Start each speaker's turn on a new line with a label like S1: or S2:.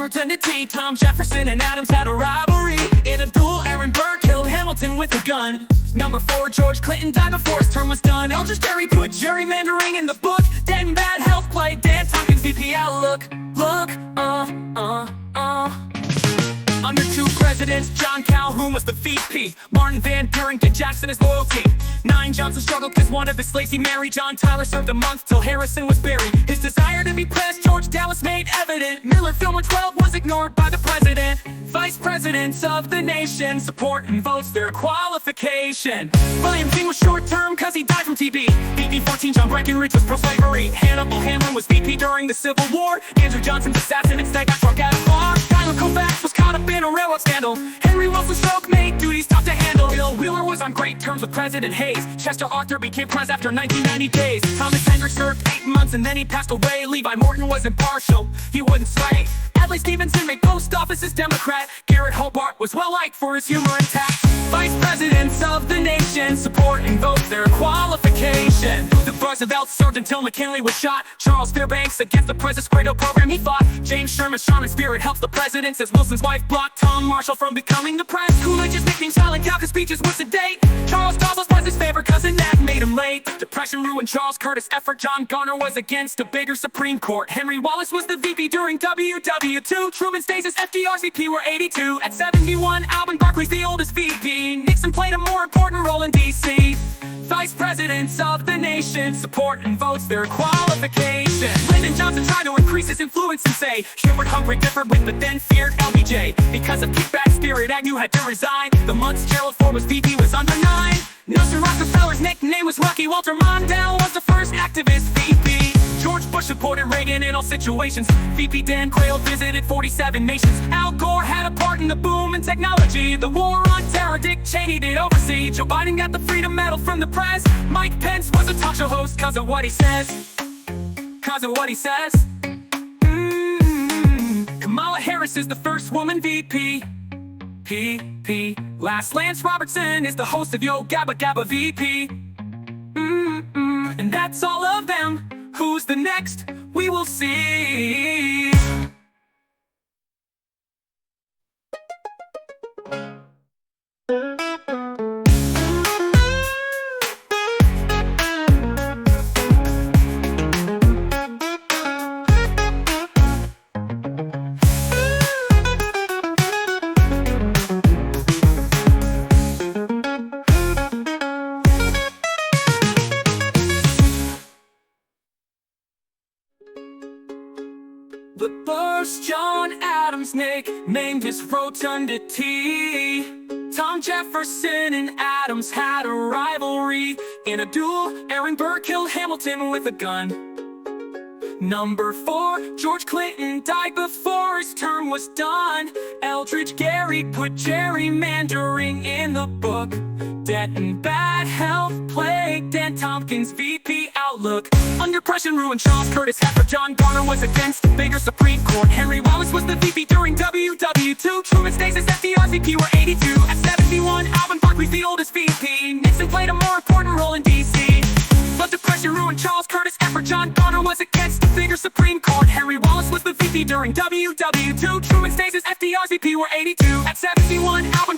S1: Overton detained Tom Jefferson and Adams had a rivalry. In a duel, Burr killed Hamilton with a gun. Number 4, George Clinton died before his term was done. Elbridge Gerry put gerrymandering in the book. Dead and bad health played Dan Tompkins VP outlook. Under 2 presidents, John Calhoun was the VP. Martin Van Buren to Jackson his loyalty. 9 Johnson struggled cause one of his slaves he married. John Tyler served a month till Harrison was buried. His desire to be pressed, George Dallas made evident. Millard, Fillmore 12 was ignored by the president. Vice presidents of the nation support and votes their qualification. William King was short-term cause he died from TB. VP 14 John Breckenridge was pro-slavery. Hannibal Hamlin was VP during the Civil War. Andrew Johnson's assassin instead got drunk at a bar. Colfax was caught up in a railroad scandal. Henry Wilson's stroke made duties tough to handle. Bill Wheeler was on great terms with President Hayes. Chester Arthur became president after 1990 days. Thomas Hendricks served 8 months and then he passed away. Levi Morton was impartial, he wouldn't sway. Adlai Stevenson made post offices Democrat. Garrett Hobart was well liked for his humor and tact. Vice presidents of the nation support and vote their qualification. The Roosevelt served until McKinley was shot. Charles Fairbanks against the President's Credo program he fought. James Sherman, Shaman Spirit helped the president as Wilson's wife blocked Tom Marshall from becoming the press. Coolidge's nickname Silent Cow cause speeches were sedate. Charles Dawes was his favorite cousin that made him late. Depression ruined Charles Curtis' effort. John Garner was against a bigger Supreme Court. Henry Wallace was the VP during WW2. Truman stays as FDR's VP were 82. At 71, Alvin Barkley's the oldest VP. Nixon played a more important role in DC. Vice presidents of the nation support and votes their qualification. Lyndon Johnson tried to increase his influence and say Hubert Humphrey differed with the then feared LBJ. Because of kickback spirit, Agnew had to resign. The months Gerald Ford was VP was under 9. Nelson Rockefeller's nickname was Lucky. Walter Mondale was the first activist VP. George Bush supported Reagan in all situations. VP Dan Quayle visited 47 nations. Al Gore had a part in the boom in technology. The war on terror, Dick Cheney did oversee. Joe Biden got the Freedom Medal from the press. Mike Pence was a talk show host cause of what he says. Kamala Harris is the first woman VP. Last Lance Robertson is the host of Yo Gabba Gabba VP. And that's all of them. Who's the next? We will see. The first John Adams nicknamed his rotundity. Tom Jefferson and Adams had a rivalry. In a duel, Burr killed Hamilton with a gun. Number 4, George Clinton died before his term was done. Elbridge Gerry put gerrymandering in the book. Debt and bad health plagued Dan Tompkins VP outlook. Under pressure ruined Charles Curtis' effort. John Garner was against a bigger Supreme Court. Henry Wallace was the VP during WW2. Truman stays as FDR's VP were 82. At 71, Alvin Barkley's the oldest VP. Nixon played a more important role in DC. But depression ruined Charles Curtis' effort. John Garner was against a bigger Supreme Court. Henry Wallace was the VP during WW2. Truman stays as FDR's VP were 82. At 71, Alvin